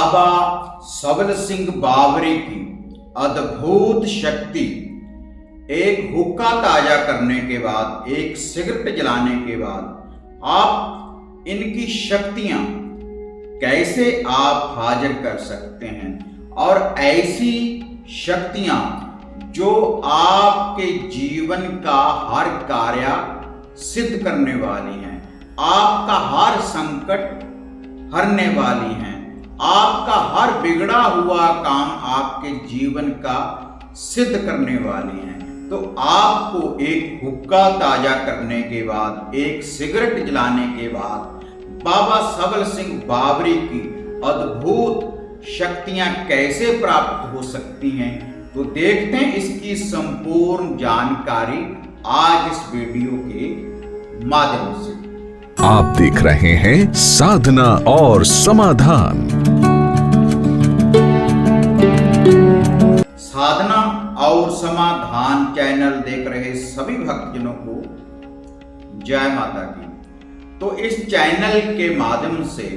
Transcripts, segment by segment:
बाबा सबल सिंह बावरी की अद्भुत शक्ति एक हुक्का ताजा करने के बाद, एक सिगरेट जलाने के बाद आप इनकी शक्तियां कैसे आप हाजिर कर सकते हैं, और ऐसी शक्तियां जो आपके जीवन का हर कार्य सिद्ध करने वाली हैं, आपका हर संकट हरने वाली हैं, आपका हर बिगड़ा हुआ काम आपके जीवन का सिद्ध करने वाली हैं। तो आपको एक हुक्का ताजा करने के बाद, एक सिगरेट जलाने के बाद बाबा सबल सिंह बावरी की अद्भुत शक्तियां कैसे प्राप्त हो सकती हैं, तो देखते हैं इसकी संपूर्ण जानकारी आज इस वीडियो के माध्यम से। आप देख रहे हैं साधना और समाधान। साधना और समाधान चैनल देख रहे सभी भक्तजनों को जय माता की। तो इस चैनल के माध्यम से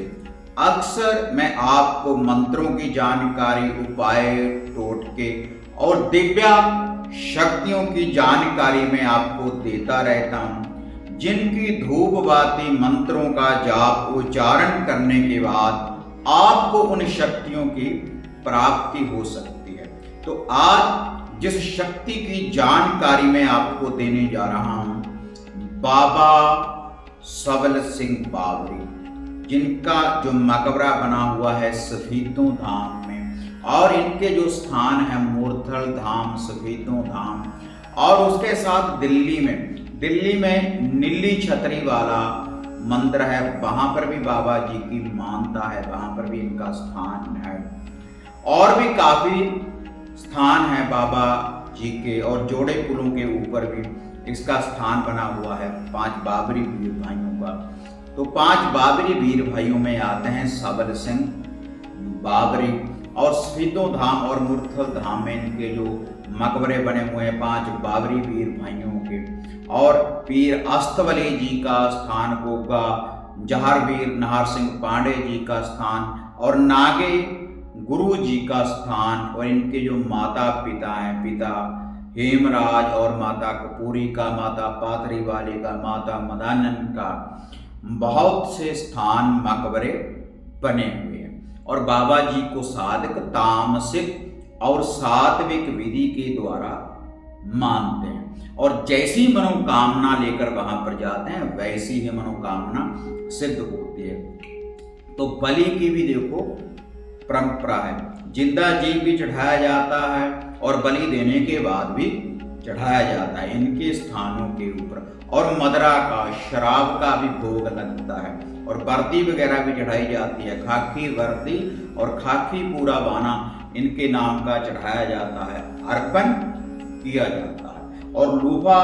अक्सर मैं आपको मंत्रों की जानकारी, उपाय, टोटके और दिव्या शक्तियों की जानकारी मैं आपको देता रहता हूं, जिनकी धूप बाती मंत्रों का जाप उच्चारण करने के बाद आपको उन शक्तियों की प्राप्ति हो सकती है। तो आज जिस शक्ति की जानकारी मैं आपको देने जा रहा हूं, बाबा सबल सिंह बावरी, जिनका जो मकबरा बना हुआ है सफीदों धाम में, और इनके जो स्थान है मूर्थल धाम, सफीदों धाम, और उसके साथ दिल्ली में नीली छतरी वाला मंदिर है, वहां पर भी बाबा जी की मानता है, वहां पर भी इनका स्थान है। और भी काफी स्थान है बाबा जी के, और जोड़े पुलों के ऊपर भी इसका स्थान बना हुआ है 5 बाबरी वीर भाइयों का। तो 5 बाबरी वीर भाइयों में आते हैं सबल सिंह बावरी, और सफीदों धाम और मूर्थल धाम में इनके जो मकबरे बने हुए हैं 5 बाबरी वीर भाइयों के। और पीर अस्तवली जी का स्थान होगा, जहारवीर नाहर सिंह पांडे जी का स्थान, और नागे गुरु जी का स्थान, और इनके जो माता पिता हैं, पिता हेमराज और माता कपूरी का, माता पाथरी वाली का, माता मदानंद का, बहुत से स्थान मकबरे बने हुए हैं। और बाबा जी को साधक तामसिक और सात्विक विधि के द्वारा मानते हैं, और जैसी मनोकामना लेकर वहां पर जाते हैं वैसी ही मनोकामना सिद्ध होती है। तो बलि की भी देखो परंपरा है, जिंदा जीव भी चढ़ाया जाता है और बलि देने के बाद भी चढ़ाया जाता है इनके स्थानों के ऊपर। और मदरा का, शराब का भी भोग लगता है, और वर्दी वगैरह भी चढ़ाई जाती है, खाकी वर्दी और खाकी पूरा बाना इनके नाम का चढ़ाया जाता है, अर्पण किया जाता है। और लूफा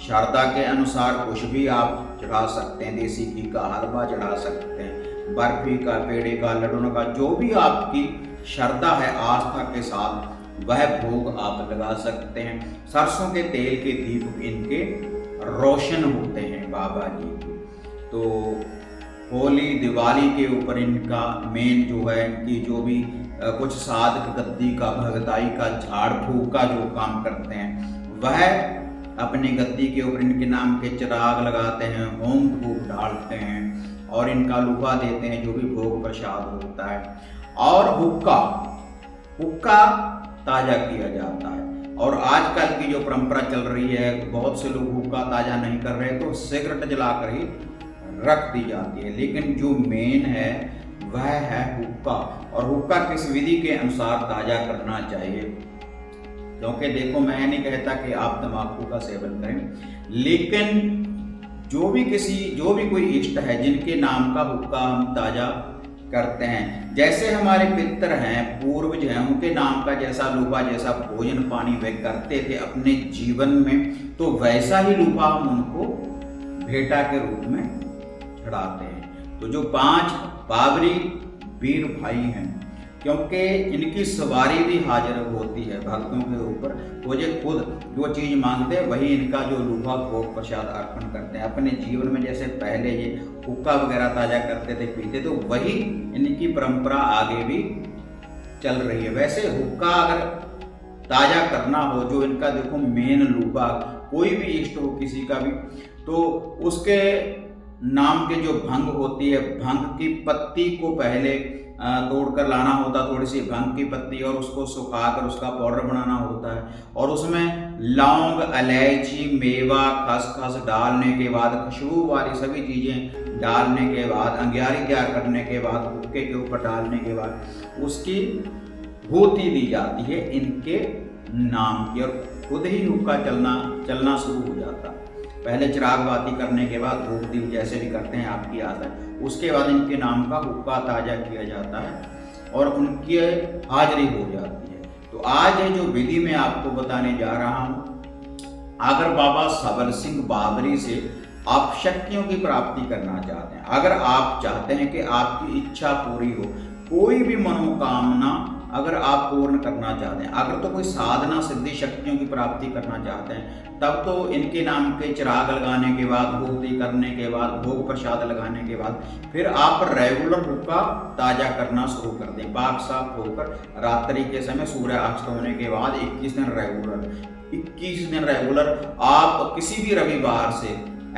श्रद्धा के अनुसार कुछ भी आप चढ़ा सकते हैं, देसी घी का हलवा चढ़ा सकते हैं, बर्फी का, पेड़े का, लड्डू का, जो भी आपकी श्रद्धा है आस्था के साथ वह भोग आप लगा सकते हैं। सरसों के तेल के दीप इनके रोशन होते हैं बाबा जी के। तो होली दिवाली के ऊपर इनका मेन जो है, इनकी जो भी कुछ साधक गद्दी का, भगताई का, झाड़ फूक का जो काम करते हैं, वह अपनी गद्दी के ऊपर इनके नाम के चिराग लगाते हैं, होम धूप डालते हैं, और इनका लूफा देते हैं जो भी भोग प्रसाद होता है। और हुक्का ताजा किया जाता है। और आजकल की जो परंपरा चल रही है, बहुत से लोग हुक्का ताजा नहीं कर रहे, तो सिगरेट जलाकर ही रख दी जाती है। लेकिन जो मेन है वह है हुक्का, और हुक्का किस विधि के अनुसार ताजा करना चाहिए, क्योंकि देखो मैं नहीं कहता कि आप तंबाकू का सेवन करें, लेकिन जो भी कोई इष्ट है जिनके नाम का हुक्का हम ताजा करते हैं, जैसे हमारे पितर हैं, पूर्वज हैं, उनके नाम का जैसा लूफा, जैसा भोजन पानी वे करते थे अपने जीवन में, तो वैसा ही लूफा हम उनको भेंटा के रूप में चढ़ाते हैं। तो जो 5 बाबरी वीर भाई हैं, क्योंकि इनकी सवारी भी हाजिर होती है भक्तों के ऊपर। वो जो खुद जो चीज़ मांगते हैं वही इनका जो लूहा भोग प्रसाद अर्पण करते हैं। अपने जीवन में जैसे पहले ये हुक्का वगैरह ताज़ा करते थे पीते, तो वही इनकी परंपरा आगे भी चल रही है। वैसे हुक्का अगर ताज़ा करना हो, जो इनका देखो मेन लूहा, कोई भी इष्ट हो किसी का भी, तो उसके नाम के जो भंग होती है, भंग की पत्ती को पहले तोड़कर लाना होता, थोड़ी सी भंग की पत्ती, और उसको सुखाकर उसका पाउडर बनाना होता है, और उसमें लौंग, इलायची, मेवा, खसखस डालने के बाद, खुशबू वाली सभी चीज़ें डालने के बाद, अंगियारी तैयार करने के बाद, हुक्के के ऊपर डालने के बाद उसकी होती दी जाती है इनके नाम की, और खुद ही हुक्का चलना शुरू हो जाता है। पहले चिराग बाती करने के बाद धूप दीप जैसे भी करते हैं आपकी आदत है, उसके बाद इनके नाम का हुक्का ताज़ा किया जाता है और उनकी हाजिरी हो जाती है। तो आज ये जो विधि मैं आपको बताने जा रहा हूँ, अगर बाबा सबल सिंह बाबरी से आप शक्तियों की प्राप्ति करना चाहते हैं, अगर आप चाहते हैं कि आपकी इच्छा पूरी हो, कोई भी मनोकामना अगर आप पूर्ण करना चाहते हैं, अगर तो कोई साधना सिद्धि शक्तियों की प्राप्ति करना चाहते हैं, तब तो इनके नाम के चिराग लगाने के बाद, भूति करने के बाद, भोग प्रसाद लगाने के बाद फिर आप रेगुलर हुक्का ताज़ा करना शुरू कर दें। पाक साफ होकर रात्रि के समय सूर्यास्त होने के बाद 21 दिन रेगुलर आप किसी भी रविवार से,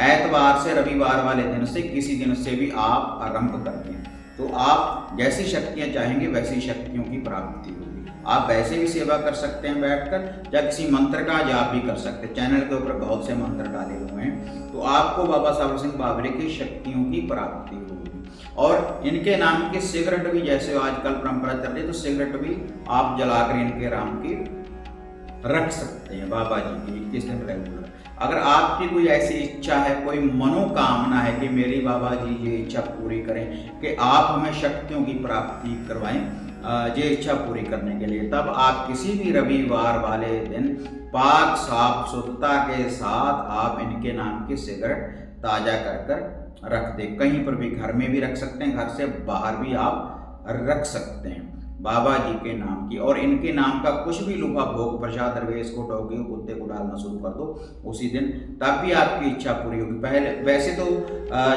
एतवार से रविवार वाले दिन से किसी दिन से भी आप आरंभ कर दें, तो आप जैसी शक्तियाँ चाहेंगे वैसी शक्तियों की प्राप्ति होगी। आप वैसे भी सेवा कर सकते हैं बैठकर, या किसी मंत्र का जाप भी कर सकते हैं। चैनल के ऊपर बहुत से मंत्र डाले हुए हैं, तो आपको बाबा सबल सिंह बाबरी की शक्तियों की प्राप्ति होगी। और इनके नाम की सिगरेट भी, जैसे आजकल परंपरा चल रही है, तो सिगरेट भी आप जलाकर इनके नाम की रख सकते हैं बाबा जी की 21 दिन रेगुलर। अगर आपकी कोई ऐसी इच्छा है, कोई मनोकामना है कि मेरी बाबा जी ये इच्छा पूरी करें कि आप हमें शक्तियों की प्राप्ति करवाएं, ये इच्छा पूरी करने के लिए, तब आप किसी भी रविवार वाले दिन पाक साफ शुद्धता के साथ आप इनके नाम की सिगरेट ताज़ा कर रख दें। कहीं पर भी, घर में भी रख सकते हैं, घर से बाहर भी आप रख सकते हैं बाबा जी के नाम की। और इनके नाम का कुछ भी लूहा भोग प्रसाद दरवेश को, डॉगी को, कुत्ते को डालना शुरू कर दो उसी दिन, तब भी आपकी इच्छा पूरी होगी। पहले वैसे तो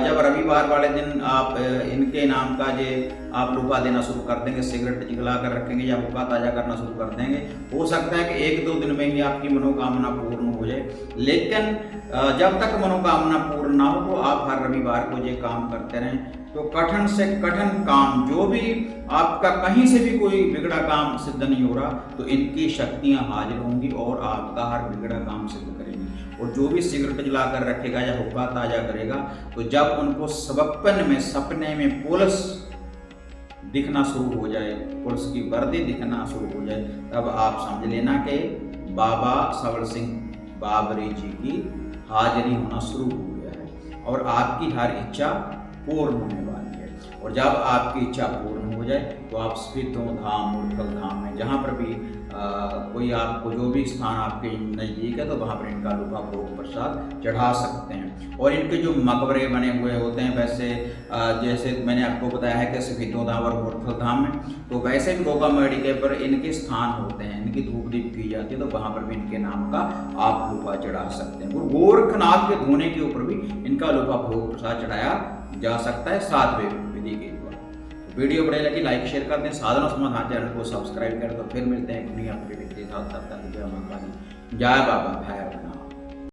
जब रविवार वाले दिन आप इनके नाम का जे आप लूहा देना शुरू कर देंगे, सिगरेट जला कर रखेंगे या हुक्का ताज़ा करना शुरू कर देंगे, हो सकता है कि 1-2 दिन में ही आपकी मनोकामना पूर्ण हो जाए। लेकिन जब तक मनोकामना पूर्ण ना हो, तो आप हर रविवार को ये काम करते रहें, तो कठिन से कठिन काम, जो भी आपका कहीं से भी कोई बिगड़ा काम सिद्ध नहीं हो रहा, तो इनकी शक्तियां हाजिर होंगी और आपका हर बिगड़ा काम सिद्ध करेंगी। और जो भी सिगरेट जलाकर रखेगा या हुक्का ताज़ा करेगा, तो जब उनको स्वप्न में, सपने में पुलिस दिखना शुरू हो जाए, पुलिस की वर्दी दिखना शुरू हो जाए, तब आप समझ लेना कि बाबा सबल सिंह बाबरी जी की हाजिरी होना शुरू हो गया है और आपकी हर इच्छा पूर्ण होने वाली है। और जब आपकी इच्छा पूर्ण हो जाए, तो आप सिद्धों धाम, मूर्खल धाम में, जहाँ पर भी कोई आपको जो भी स्थान आपके नज़दीक है, तो वहाँ पर इनका लूहा भोग प्रसाद चढ़ा सकते हैं। और इनके जो मकबरे बने हुए होते हैं, वैसे जैसे मैंने आपको बताया है कि सिद्धों धाम और मूर्खल धाम में, तो वैसे भी गोगा मेड़ी के पर इनके स्थान होते हैं, इनकी धूप दीप की जाती है, तो वहाँ पर भी इनके नाम का आप लूहा चढ़ा सकते हैं। और गोरखनाथ के धोने के ऊपर भी इनका लूहा भोग प्रसाद चढ़ाया जा सकता है 7वें विधि के द्वारा। वीडियो बढ़िया लगी लाइक शेयर कर दें, साधना समाधान चैनल को सब्सक्राइब करें। तो फिर मिलते हैं एक नई अपडेट के साथ, तब तक जय माता दी, जय बाबा भैरव।